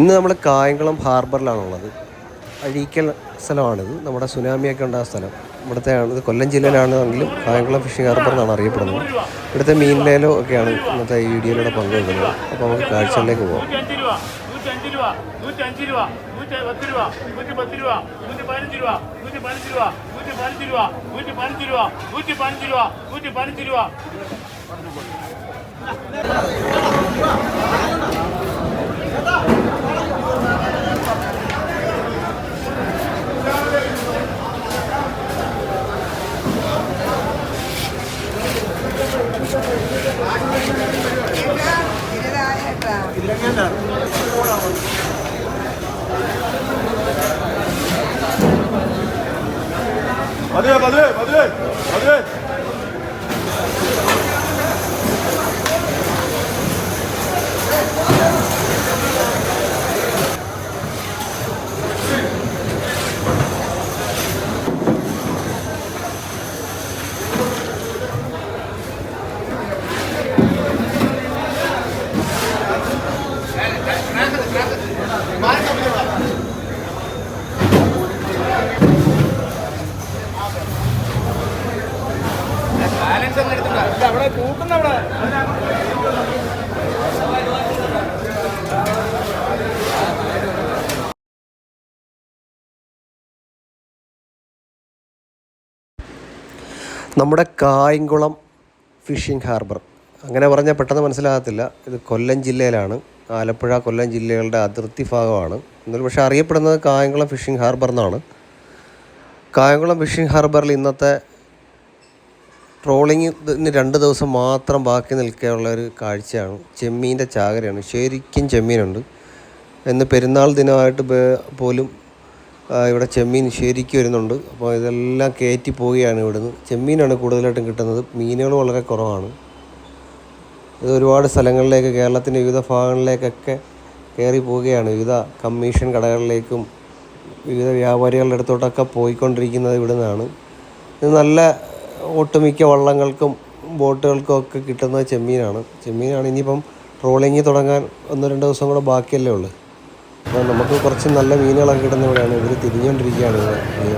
ഇന്ന് നമ്മൾ കായംകുളം ഹാർബറിലാണുള്ളത്. അഴീക്കൽ സ്ഥലമാണിത്. നമ്മുടെ സുനാമിയൊക്കെ ഉണ്ടായ സ്ഥലം ഇവിടുത്തെ ആണ്. ഇത് കൊല്ലം ജില്ലയിലാണെങ്കിലും കായംകുളം ഫിഷിംഗ് ഹാർബർ എന്നാണ് അറിയപ്പെടുന്നത്. ഇവിടുത്തെ മീൻ ലേലം ഒക്കെയാണ് ഇന്നത്തെ ഈ വീഡിയോയിലൂടെ പങ്കുവെക്കുന്നത്. അപ്പോൾ നമുക്ക് കാഴ്ചകളിലേക്ക് പോകാം. നമ്മുടെ കായംകുളം ഫിഷിംഗ് ഹാർബർ അങ്ങനെ പറഞ്ഞാൽ പെട്ടെന്ന് മനസ്സിലാകത്തില്ല. ഇത് കൊല്ലം ജില്ലയിലാണ്. ആലപ്പുഴ കൊല്ലം ജില്ലകളുടെ അതിർത്തി ഭാഗമാണ്. എന്നാലും പക്ഷേ അറിയപ്പെടുന്നത് കായംകുളം ഫിഷിംഗ് ഹാർബർ എന്നാണ്. കായംകുളം ഫിഷിംഗ് ഹാർബറിൽ ഇന്നത്തെ ട്രോളിങ്ങിന് 2 ദിവസം മാത്രം ബാക്കി നിൽക്കാനുള്ള ഒരു കാഴ്ചയാണ്. ചെമ്മീൻ്റെ ചാകരയാണ്. ശരിക്കും ചെമ്മീനുണ്ട്. ഇന്ന് പെരുന്നാൾ ദിനമായിട്ട് പോലും ഇവിടെ ചെമ്മീൻ ശരിക്കും വരുന്നുണ്ട്. അപ്പോൾ ഇതെല്ലാം കയറ്റി പോവുകയാണ് ഇവിടുന്ന്. ചെമ്മീനാണ് കൂടുതലായിട്ടും കിട്ടുന്നത്. മീനുകൾ വളരെ കുറവാണ്. ഇത് ഒരുപാട് സ്ഥലങ്ങളിലേക്ക്, കേരളത്തിൻ്റെ വിവിധ ഭാഗങ്ങളിലേക്കൊക്കെ കയറി പോവുകയാണ്. വിവിധ കമ്മീഷൻ കടകളിലേക്കും വിവിധ വ്യാപാരികളുടെ അടുത്തോട്ടൊക്കെ പോയിക്കൊണ്ടിരിക്കുന്നത് ഇവിടെ നിന്നാണ്. ഇത് നല്ല ഒട്ടുമിക്ക വള്ളങ്ങൾക്കും ബോട്ടുകൾക്കും ഒക്കെ കിട്ടുന്നത് ചെമ്മീനാണ്. ഇനിയിപ്പം ട്രോളിങ് തുടങ്ങാൻ 1-2 ദിവസം കൂടെ ബാക്കിയല്ലേ ഉള്ളൂ. അപ്പോൾ നമുക്ക് കുറച്ച് നല്ല മീനുകളൊക്കെ കിട്ടുന്ന ഇവിടെയാണ്. ഇവർ തിരിഞ്ഞുകൊണ്ടിരിക്കുകയാണ് മീൻ.